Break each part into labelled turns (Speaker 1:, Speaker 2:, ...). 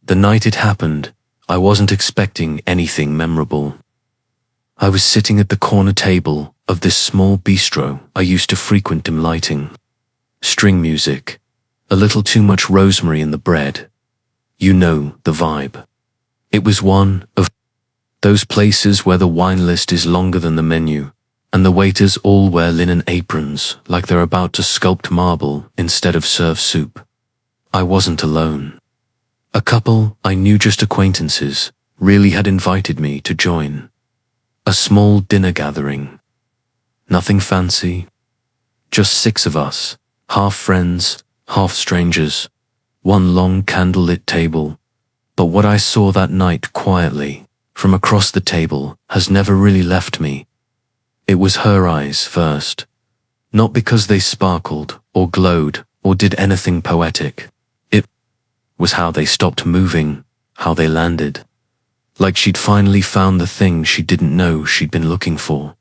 Speaker 1: The night it happened, I wasn't expecting anything memorable. I was sitting at the corner table of this small bistro I used to frequent, dim lighting, string music, a little too much rosemary in the bread. You know the vibe. It was one of those places where the wine list is longer than the menu, and the waiters all wear linen aprons like they're about to sculpt marble instead of serve soup. I wasn't alone. A couple I knew, just acquaintances, really had invited me to join. A small dinner gathering. Nothing fancy. Just 6 of us, half friends, half strangers, one long candlelit table. But what I saw that night quietly, from across the table, has never really left me. It was her eyes first. Not because they sparkled, or glowed, or did anything poetic. It was how they stopped moving, how they landed. Like she'd finally found the thing she didn't know she'd been looking for.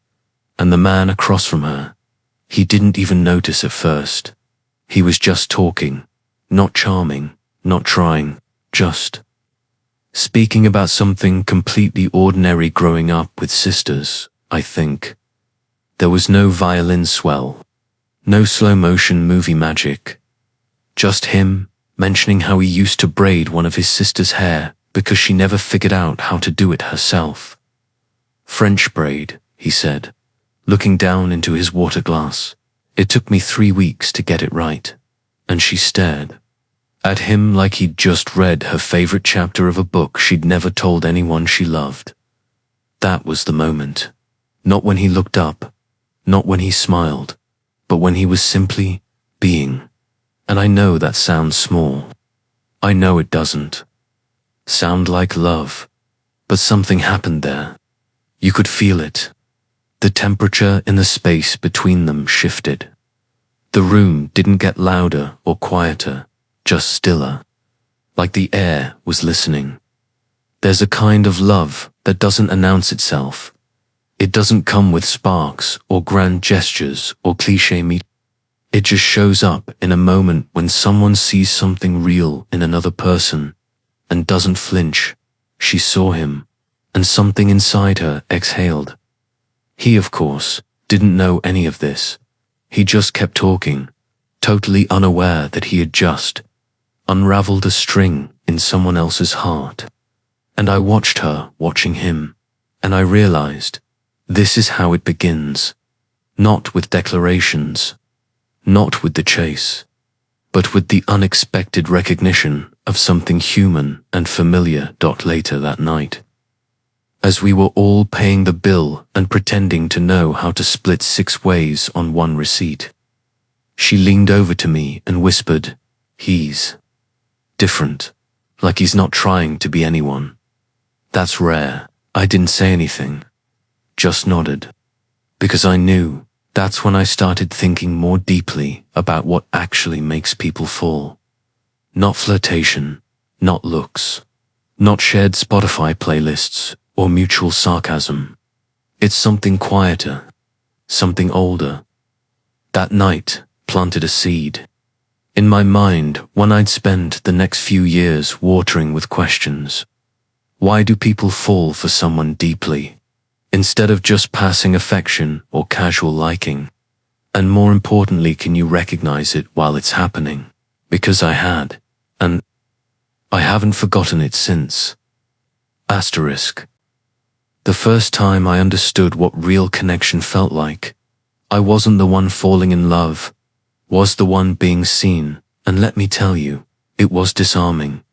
Speaker 1: And the man across from her, he didn't even notice at first. He was just talking, not charming, not trying, just speaking about something completely ordinary, growing up with sisters, I think. There was no violin swell, no slow-motion movie magic. Just him mentioning how he used to braid one of his sister's hair because she never figured out how to do it herself. French braid, he said, looking down into his water glass. It took me 3 weeks to get it right. And she stared at him like he'd just read her favorite chapter of a book she'd never told anyone she loved. That was the moment. Not when he looked up, not when he smiled, but when he was simply being. And I know that sounds small. I know it doesn't sound like love, but something happened there. You could feel it. The temperature in the space between them shifted. The room didn't get louder or quieter, just stiller, like the air was listening. There's a kind of love that doesn't announce itself. It doesn't come with sparks or grand gestures or cliché meet. It just shows up in a moment when someone sees something real in another person and doesn't flinch. She saw him, and something inside her exhaled. He, of course, didn't know any of this. He just kept talking, totally unaware that he had just unraveled a string in someone else's heart. And I watched her watching him, and I realized this is how it begins. Not with declarations, not with the chase, but with the unexpected recognition of something human and familiar. Later that night, as we were all paying the bill and pretending to know how to split 6 ways on one receipt, she leaned over to me and whispered, "He's different, like he's not trying to be anyone." That's rare. I didn't say anything, just nodded, because I knew that's when I started thinking more deeply about what actually makes people fall. Not flirtation, not looks, not shared Spotify playlists or mutual sarcasm. It's something quieter, something older. That night planted a seed in my mind, one I'd spend the next few years watering with questions. Why do people fall for someone deeply, instead of just passing affection or casual liking? And more importantly, can you recognize it while it's happening? Because I had, and I haven't forgotten it since. Asterisk. The first time I understood what real connection felt like, I wasn't the one falling in love, was the one being seen, and let me tell you, it was disarming.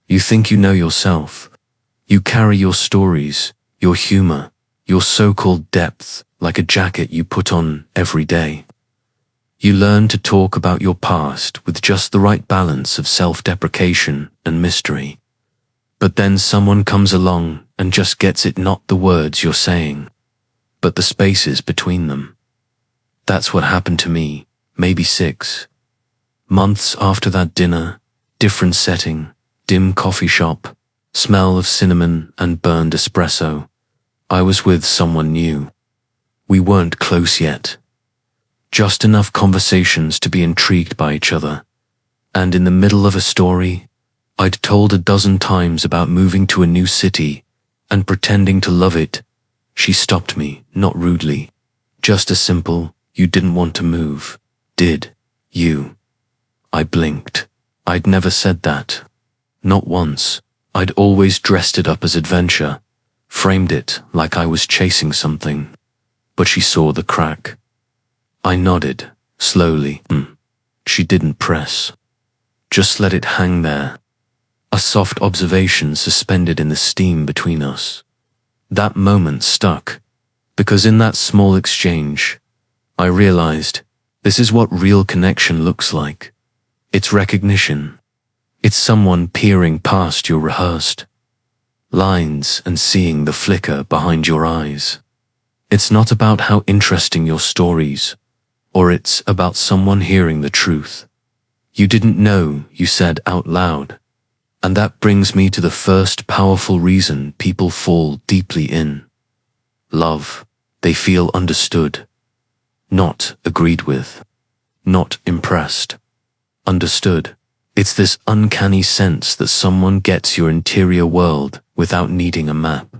Speaker 1: You think you know yourself. You carry your stories, your humor, your so-called depth like a jacket you put on every day. You learn to talk about your past with just the right balance of self-deprecation and mystery. But then someone comes along and just gets it, not the words you're saying, but the spaces between them. That's what happened to me, maybe 6 months after that dinner, different setting, dim coffee shop, smell of cinnamon and burned espresso. I was with someone new. We weren't close yet. Just enough conversations to be intrigued by each other. And in the middle of a story, I'd told a dozen times about moving to a new city and pretending to love it. She stopped me, not rudely. Just a simple, "You didn't want to move, did you?" I blinked. I'd never said that. Not once. I'd always dressed it up as adventure, framed it like I was chasing something. But she saw the crack. I nodded, slowly. She didn't press. Just let it hang there. A soft observation suspended in the steam between us. That moment stuck, because in that small exchange, I realized this is what real connection looks like. It's recognition. It's someone peering past your rehearsed lines and seeing the flicker behind your eyes. It's not about how interesting your stories, or it's about someone hearing the truth you didn't know you said out loud. And that brings me to the first powerful reason people fall deeply in love. They feel understood, not agreed with, not impressed. Understood. It's this uncanny sense that someone gets your interior world without needing a map,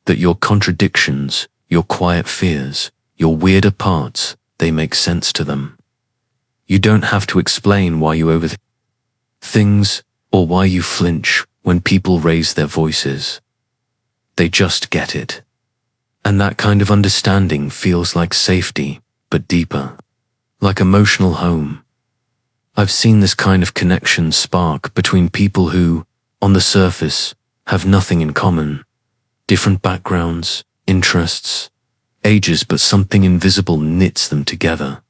Speaker 1: that your contradictions, your quiet fears, your weirder parts, they make sense to them. You don't have to explain why you overthink things or why you flinch when people raise their voices. They just get it. And that kind of understanding feels like safety, but deeper, like emotional home. I've seen this kind of connection spark between people who, on the surface, have nothing in common. Different backgrounds, interests, ages, but something invisible knits them together.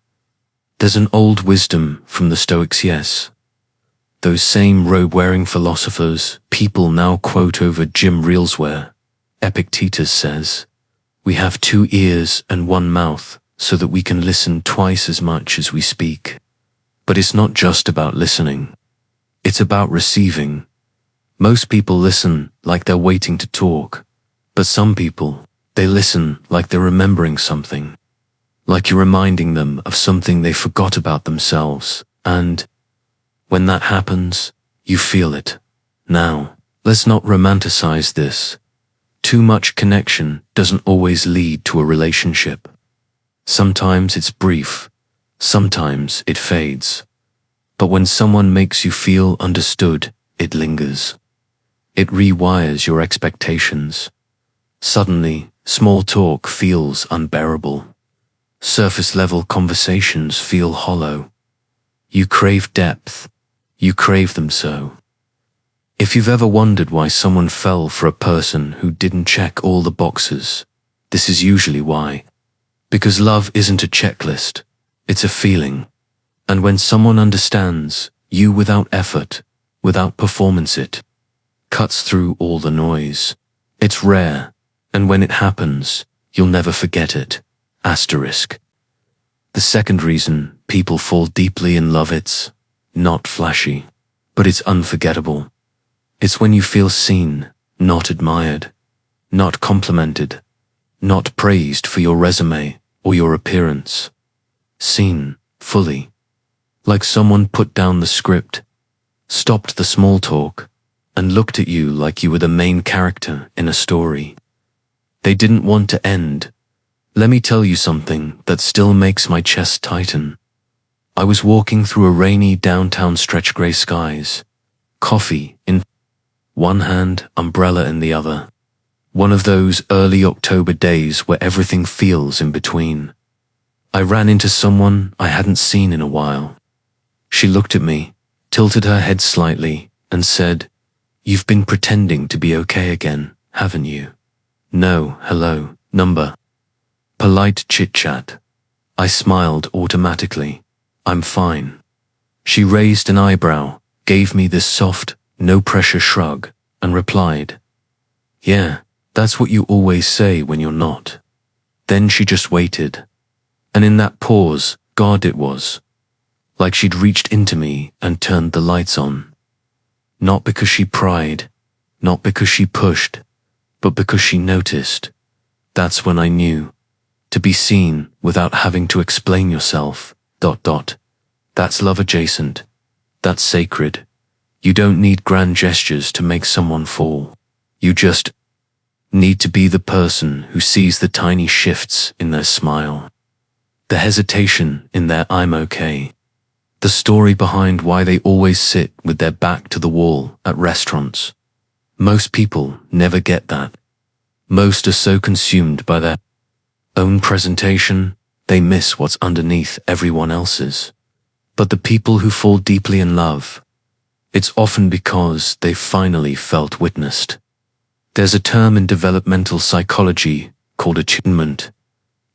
Speaker 1: There's an old wisdom from the Stoics, yes. Those same robe-wearing philosophers people now quote over gym reels where Epictetus says, "We have 2 ears and 1 mouth so that we can listen twice as much as we speak." But it's not just about listening. It's about receiving. Most people listen like they're waiting to talk, but some people, they listen like they're remembering something, like you're reminding them of something they forgot about themselves, and when that happens, you feel it. Now, let's not romanticize this. Too much connection doesn't always lead to a relationship. Sometimes it's brief, sometimes it fades. But when someone makes you feel understood, it lingers. It rewires your expectations. Suddenly, small talk feels unbearable. Surface-level conversations feel hollow. You crave depth. You crave them so. If you've ever wondered why someone fell for a person who didn't check all the boxes, this is usually why. Because love isn't a checklist, it's a feeling. And when someone understands you without effort, without performance, it cuts through all the noise. It's rare, and when it happens, you'll never forget it. Asterisk. The second reason people fall deeply in love, it's not flashy, but it's unforgettable. It's when you feel seen, not admired, not complimented, not praised for your resume or your appearance. Seen, fully. Like someone put down the script, stopped the small talk, and looked at you like you were the main character in a story. They didn't want to end. Let me tell you something that still makes my chest tighten. I was walking through a rainy downtown stretch, grey skies, coffee in one hand, umbrella in the other. One of those early October days where everything feels in between. I ran into someone I hadn't seen in a while. She looked at me, tilted her head slightly, and said, "You've been pretending to be okay again, haven't you?" No, hello, number. Polite chit-chat. I smiled automatically. I'm fine. She raised an eyebrow, gave me this soft, no-pressure shrug, and replied, "Yeah, that's what you always say when you're not." Then she just waited. And in that pause, God, it was like she'd reached into me and turned the lights on. Not because she pried, not because she pushed, but because she noticed. That's when I knew. To be seen without having to explain yourself, ... That's love adjacent. That's sacred. You don't need grand gestures to make someone fall. You just need to be the person who sees the tiny shifts in their smile, the hesitation in their "I'm okay," the story behind why they always sit with their back to the wall at restaurants. Most people never get that. Most are so consumed by their own presentation, they miss what's underneath everyone else's. But the people who fall deeply in love, it's often because they've finally felt witnessed. There's a term in developmental psychology called attunement.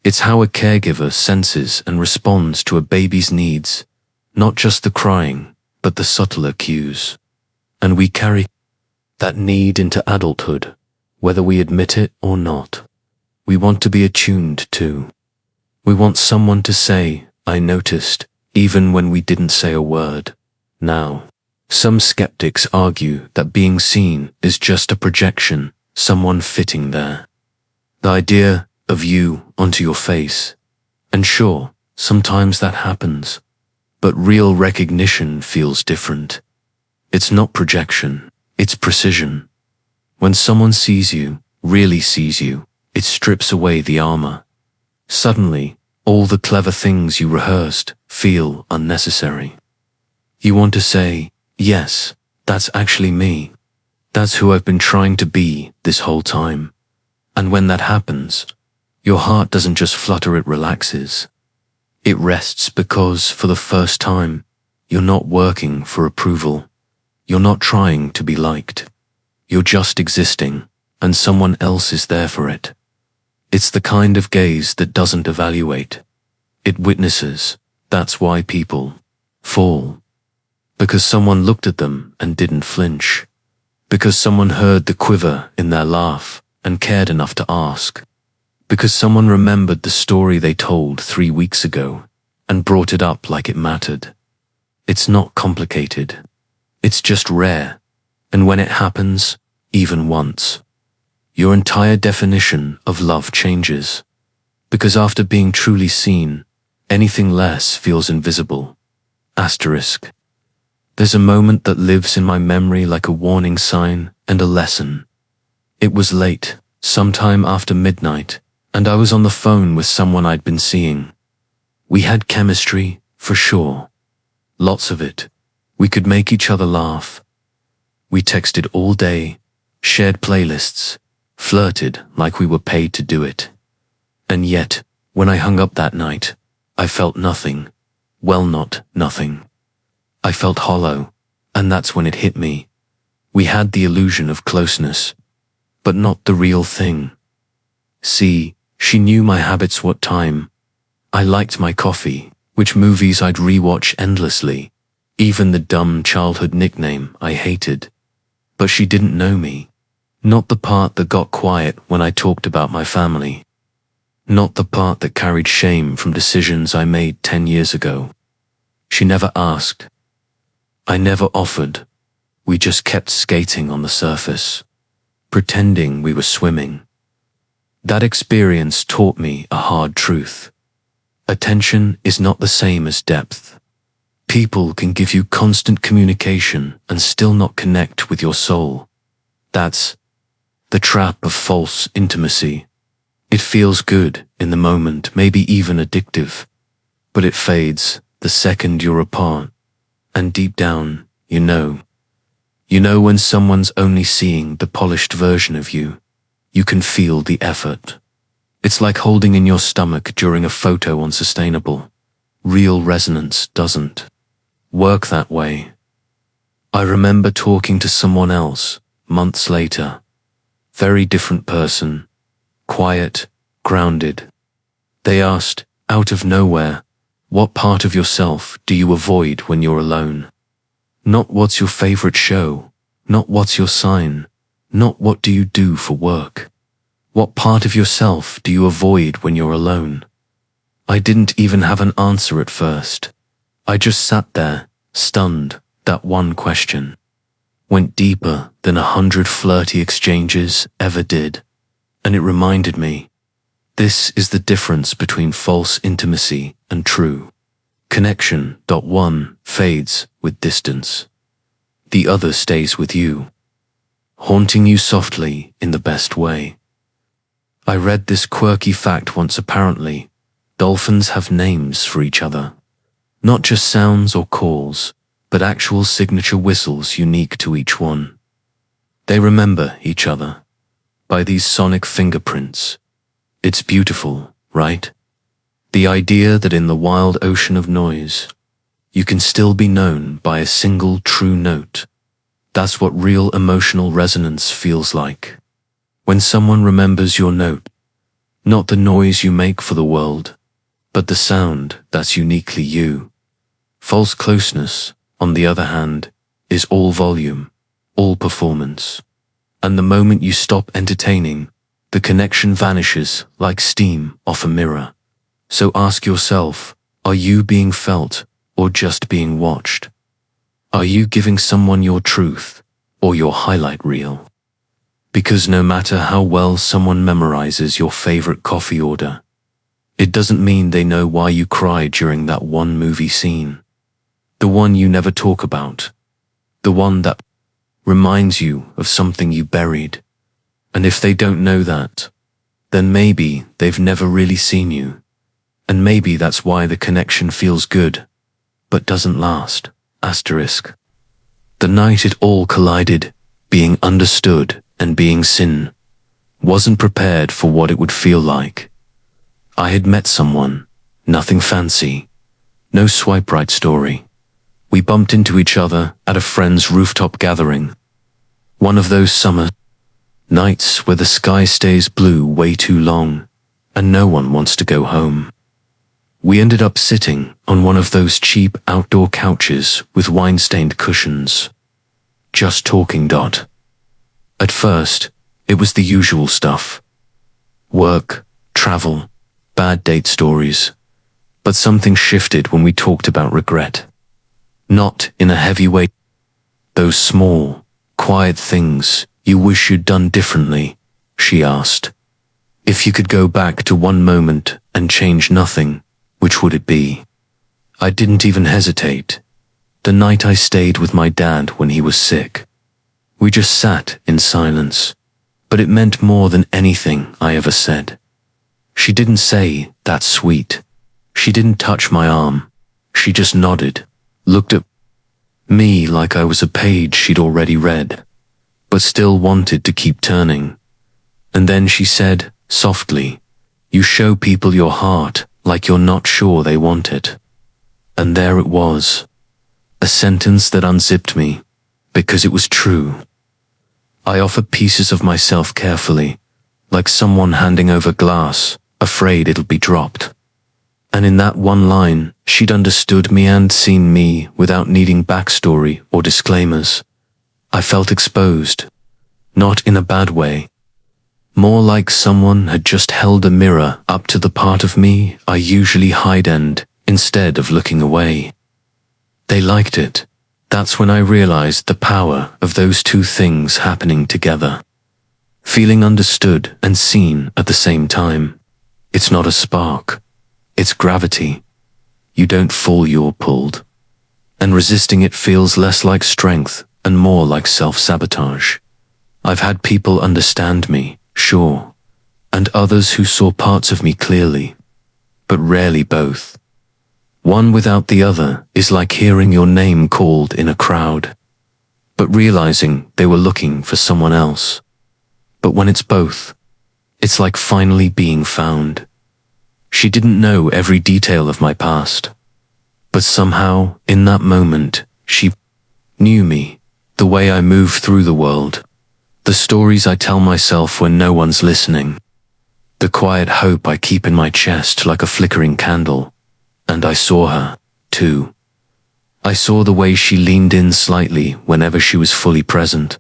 Speaker 1: It's how a caregiver senses and responds to a baby's needs, not just the crying, but the subtler cues. And we carry that need into adulthood, whether we admit it or not. We want to be attuned to. We want someone to say, "I noticed," even when we didn't say a word. Now, some skeptics argue that being seen is just a projection, someone fitting there. The idea of you onto your face. And sure, sometimes that happens. But real recognition feels different. It's not projection, it's precision. When someone sees you, really sees you, it strips away the armor. Suddenly, all the clever things you rehearsed feel unnecessary. You want to say, "Yes, that's actually me. That's who I've been trying to be this whole time." And when that happens, your heart doesn't just flutter, it relaxes. It rests because, for the first time, you're not working for approval. You're not trying to be liked. You're just existing, and someone else is there for it. It's the kind of gaze that doesn't evaluate. It witnesses. That's why people fall. Because someone looked at them and didn't flinch. Because someone heard the quiver in their laugh and cared enough to ask. Because someone remembered the story they told 3 weeks ago and brought it up like it mattered. It's not complicated. It's just rare. And when it happens, even once, your entire definition of love changes. Because after being truly seen, anything less feels invisible. Asterisk. There's a moment that lives in my memory like a warning sign and a lesson. It was late, sometime after midnight, and I was on the phone with someone I'd been seeing. We had chemistry, for sure. Lots of it. We could make each other laugh. We texted all day, shared playlists, flirted like we were paid to do it. And yet, when I hung up that night, I felt nothing. Well, not nothing. I felt hollow, and that's when it hit me. We had the illusion of closeness, but not the real thing. See, she knew my habits, what time I liked my coffee, which movies I'd rewatch endlessly, even the dumb childhood nickname I hated. But she didn't know me. Not the part that got quiet when I talked about my family. Not the part that carried shame from decisions I made 10 years ago. She never asked. I never offered. We just kept skating on the surface, pretending we were swimming. That experience taught me a hard truth. Attention is not the same as depth. People can give you constant communication and still not connect with your soul. That's the trap of false intimacy. It feels good in the moment, maybe even addictive, but it fades the second you're apart. And deep down, you know when someone's only seeing the polished version of you. You can feel the effort. It's like holding in your stomach during a photo on Sustainable. Real resonance doesn't work that way. I remember talking to someone else months later. Very different person. Quiet, grounded. They asked, out of nowhere, what part of yourself do you avoid when you're alone? Not what's your favorite show, not what's your sign, not what do you do for work. What part of yourself do you avoid when you're alone? I didn't even have an answer at first. I just sat there, stunned. That one question went deeper than 100 flirty exchanges ever did. And it reminded me, this is the difference between false intimacy and true connection. One fades with distance. the other stays with you, haunting you softly in the best way. I read this quirky fact once. Apparently, dolphins have names for each other. Not just sounds or calls, but actual signature whistles unique to each one. They remember each other by these sonic fingerprints. It's beautiful, right? The idea that in the wild ocean of noise, you can still be known by a single true note. That's what real emotional resonance feels like. When someone remembers your note, not the noise you make for the world, but the sound that's uniquely you. False closeness, on the other hand, is all volume, all performance. And the moment you stop entertaining, the connection vanishes like steam off a mirror. So ask yourself, are you being felt or just being watched? Are you giving someone your truth or your highlight reel? Because no matter how well someone memorizes your favorite coffee order, it doesn't mean they know why you cried during that one movie scene. The one you never talk about. The one that reminds you of something you buried. And if they don't know that, then maybe they've never really seen you. And maybe that's why the connection feels good, but doesn't last. Asterisk. The night it all collided, being understood and being seen, wasn't prepared for what it would feel like. I had met someone, nothing fancy, no swipe right story. We bumped into each other at a friend's rooftop gathering. One of those summer nights where the sky stays blue way too long and no one wants to go home. We ended up sitting on one of those cheap outdoor couches with wine-stained cushions. Just talking. At first, it was the usual stuff. Work, travel, bad date stories. But something shifted when we talked about regret. Not in a heavy way. Those small, quiet things you wish you'd done differently, she asked. If you could go back to one moment and change nothing, which would it be? I didn't even hesitate. The night I stayed with my dad when he was sick. We just sat in silence, but it meant more than anything I ever said. She didn't say, "That's sweet." She didn't touch my arm. She just nodded, looked at me like I was a page she'd already read, but still wanted to keep turning. And then she said, softly, "You show people your heart like you're not sure they want it." And there it was, a sentence that unzipped me, because it was true. I offered pieces of myself carefully, like someone handing over glass, afraid it'll be dropped. And in that one line, she'd understood me and seen me without needing backstory or disclaimers. I felt exposed, not in a bad way. More like someone had just held a mirror up to the part of me I usually hide instead of looking away. They liked it. That's when I realized the power of those two things happening together. Feeling understood and seen at the same time. It's not a spark. It's gravity. You don't fall, you're pulled. And resisting it feels less like strength and more like self-sabotage. I've had people understand me, sure, and others who saw parts of me clearly, but rarely both. One without the other is like hearing your name called in a crowd, but realizing they were looking for someone else. But when it's both, it's like finally being found. She didn't know every detail of my past, but somehow, in that moment, she knew me, the way I move through the world, the stories I tell myself when no one's listening, the quiet hope I keep in my chest like a flickering candle. And I saw her, too. I saw the way she leaned in slightly whenever she was fully present,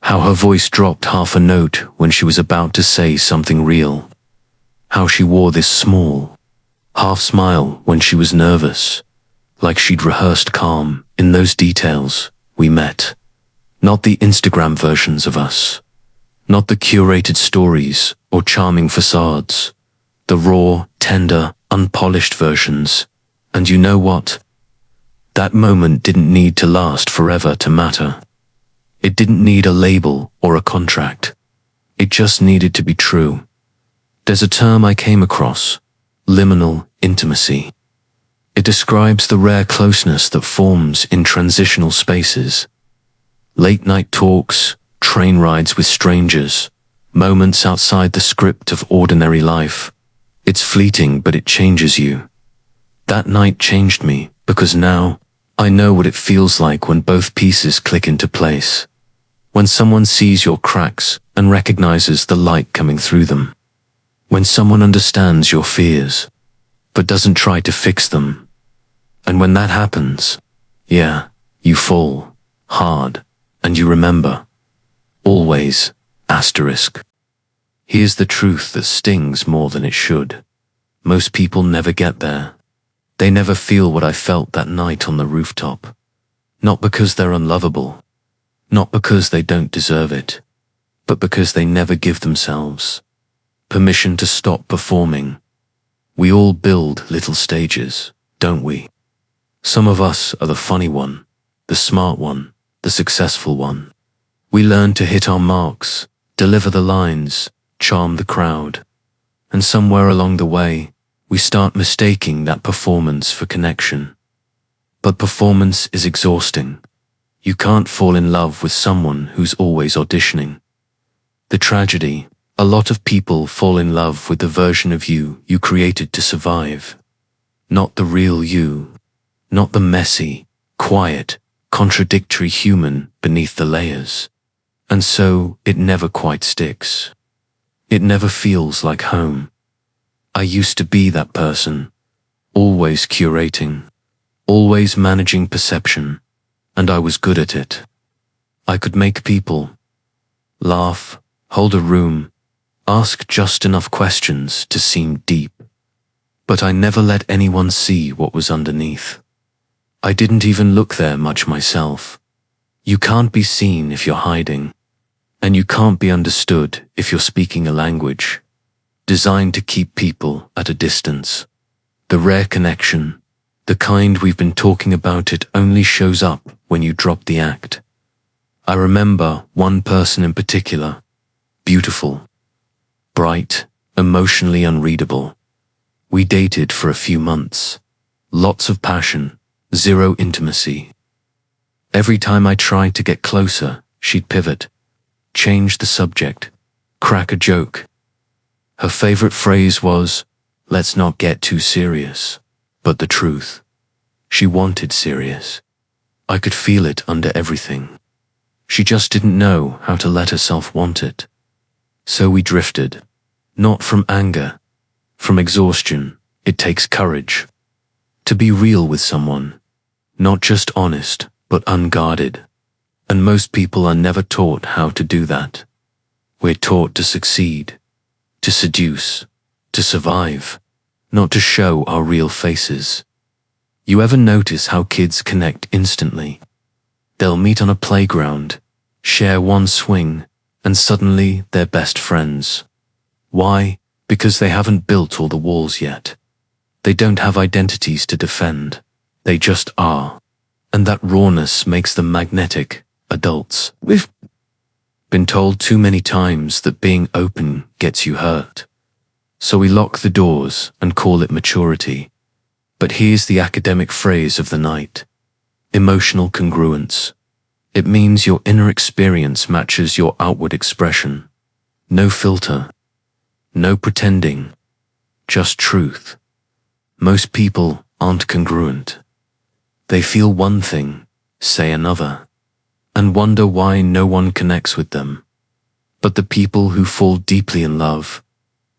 Speaker 1: how her voice dropped half a note when she was about to say something real, how she wore this small, half smile when she was nervous, like she'd rehearsed calm in those details we met. Not the Instagram versions of us, not the curated stories or charming facades, the raw, tender, unpolished versions. And you know what? That moment didn't need to last forever to matter. It didn't need a label or a contract. It just needed to be true. There's a term I came across, liminal intimacy. It describes the rare closeness that forms in transitional spaces. Late-night talks, train rides with strangers, moments outside the script of ordinary life. It's fleeting, but it changes you. That night changed me because now I know what it feels like when both pieces click into place. When someone sees your cracks and recognizes the light coming through them. When someone understands your fears, but doesn't try to fix them. And when that happens, yeah, you fall hard, and you remember. Always, asterisk. Here's the truth that stings more than it should. Most people never get there. They never feel what I felt that night on the rooftop. Not because they're unlovable. Not because they don't deserve it. But because they never give themselves permission to stop performing. We all build little stages, don't we? Some of us are the funny one, the smart one, the successful one. We learn to hit our marks, deliver the lines, charm the crowd. And somewhere along the way, we start mistaking that performance for connection. But performance is exhausting. You can't fall in love with someone who's always auditioning. The tragedy, a lot of people fall in love with the version of you you created to survive. Not the real you. Not the messy, quiet, contradictory human beneath the layers. And so it never quite sticks. It never feels like home. I used to be that person, always curating, always managing perception, and I was good at it. I could make people laugh, hold a room, ask just enough questions to seem deep. But I never let anyone see what was underneath. I didn't even look there much myself. You can't be seen if you're hiding, and you can't be understood if you're speaking a language designed to keep people at a distance. The rare connection, the kind we've been talking about, it only shows up when you drop the act. I remember one person in particular, beautiful, bright, emotionally unreadable. We dated for a few months. Lots of passion, zero intimacy. Every time I tried to get closer, she'd pivot, change the subject, crack a joke. Her favorite phrase was, "Let's not get too serious." But the truth, she wanted serious. I could feel it under everything. She just didn't know how to let herself want it. So we drifted, not from anger, from exhaustion. It takes courage to be real with someone, not just honest, but unguarded. And most people are never taught how to do that. We're taught to succeed, to seduce, to survive, not to show our real faces. You ever notice how kids connect instantly? They'll meet on a playground, share one swing, and suddenly they're best friends. Why? Because they haven't built all the walls yet. They don't have identities to defend. They just are. And that rawness makes them magnetic. Adults, we've been told too many times that being open gets you hurt. So we lock the doors and call it maturity. But here's the academic phrase of the night: emotional congruence. It means your inner experience matches your outward expression. No filter. No pretending. Just truth. Most people aren't congruent. They feel one thing, say another, and wonder why no one connects with them. But the people who fall deeply in love,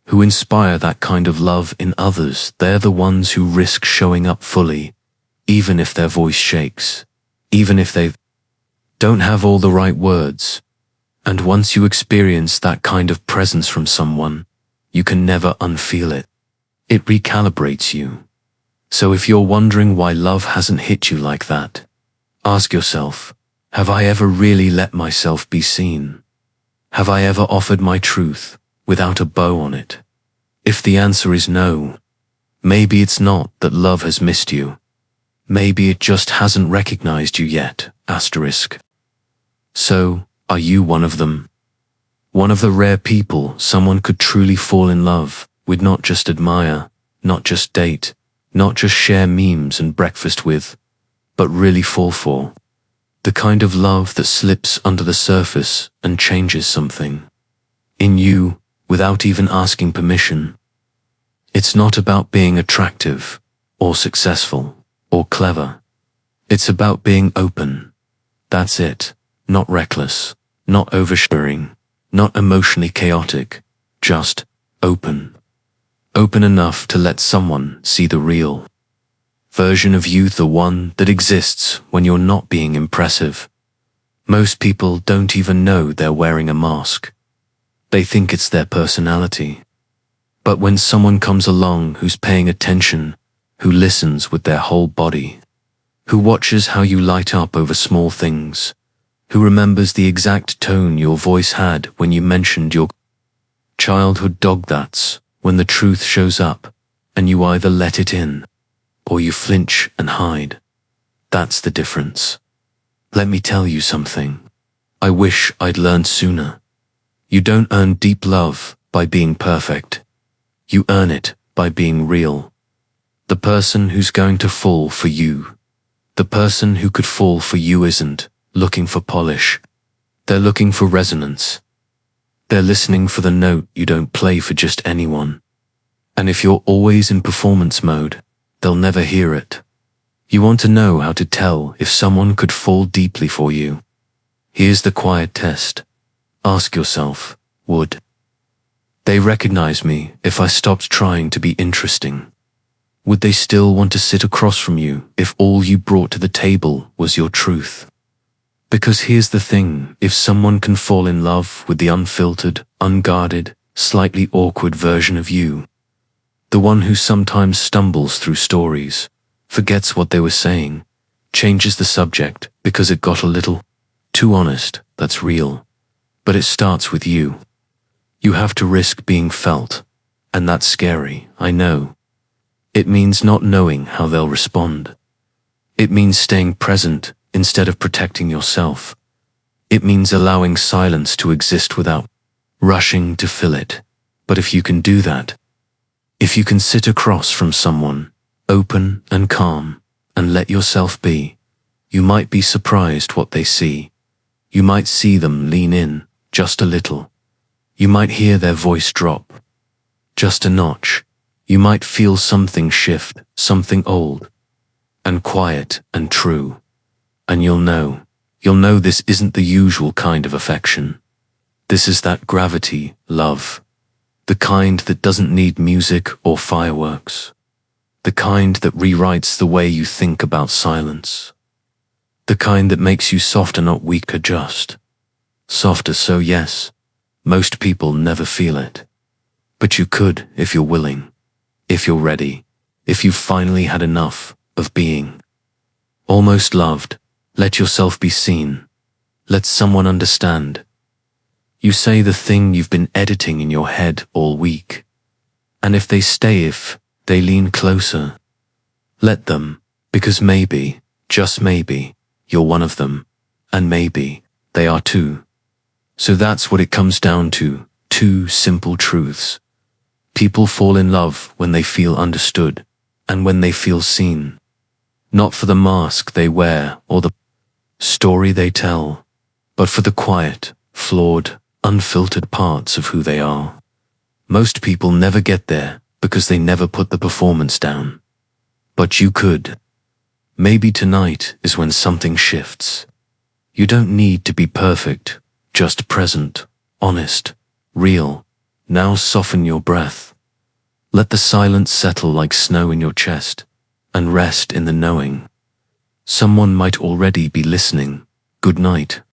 Speaker 1: who inspire that kind of love in others, they're the ones who risk showing up fully, even if their voice shakes, even if they don't have all the right words. And once you experience that kind of presence from someone, you can never unfeel it. It recalibrates you. So if you're wondering why love hasn't hit you like that, ask yourself, have I ever really let myself be seen? Have I ever offered my truth without a bow on it? If the answer is no, maybe it's not that love has missed you. Maybe it just hasn't recognized you yet, asterisk. So, are you one of them? One of the rare people someone could truly fall in love with, not just admire, not just date, not just share memes and breakfast with, but really fall for. The kind of love that slips under the surface and changes something in you without even asking permission. It's not about being attractive, or successful, or clever. It's about being open. That's it. Not reckless, not oversharing, not emotionally chaotic, just open. Open enough to let someone see the real version of you, the one that exists when you're not being impressive. Most people don't even know they're wearing a mask. They think it's their personality. But when someone comes along who's paying attention, who listens with their whole body, who watches how you light up over small things, who remembers the exact tone your voice had when you mentioned your childhood dog, that's when the truth shows up, and you either let it in, or you flinch and hide. That's the difference. Let me tell you something. I wish I'd learned sooner. You don't earn deep love by being perfect. You earn it by being real. The person who's going to fall for you, the person who could fall for you isn't looking for polish. They're looking for resonance. They're listening for the note you don't play for just anyone. And if you're always in performance mode, they'll never hear it. You want to know how to tell if someone could fall deeply for you. Here's the quiet test. Ask yourself, would they recognize me if I stopped trying to be interesting? Would they still want to sit across from you if all you brought to the table was your truth? Because here's the thing, if someone can fall in love with the unfiltered, unguarded, slightly awkward version of you, the one who sometimes stumbles through stories, forgets what they were saying, changes the subject because it got a little too honest, that's real. But it starts with you. You have to risk being felt, and that's scary, I know. It means not knowing how they'll respond. It means staying present instead of protecting yourself. It means allowing silence to exist without rushing to fill it. But if you can do that, if you can sit across from someone, open and calm, and let yourself be, you might be surprised what they see. You might see them lean in just a little. You might hear their voice drop just a notch. You might feel something shift, something old and quiet and true. And you'll know this isn't the usual kind of affection. This is that gravity, love. The kind that doesn't need music or fireworks. The kind that rewrites the way you think about silence. The kind that makes you softer, not weaker, just softer. So yes, most people never feel it. But you could if you're willing, if you're ready, if you've finally had enough of being almost loved. Let yourself be seen. Let someone understand. You say the thing you've been editing in your head all week. And if they lean closer, let them, because maybe, just maybe, you're one of them, and maybe they are too. So that's what it comes down to, two simple truths. People fall in love when they feel understood, and when they feel seen. Not for the mask they wear or the story they tell, but for the quiet, flawed, unfiltered parts of who they are. Most people never get there because they never put the performance down. But you could. Maybe tonight is when something shifts. You don't need to be perfect, just present, honest, real. Now soften your breath. Let the silence settle like snow in your chest, and rest in the knowing. Someone might already be listening. Good night,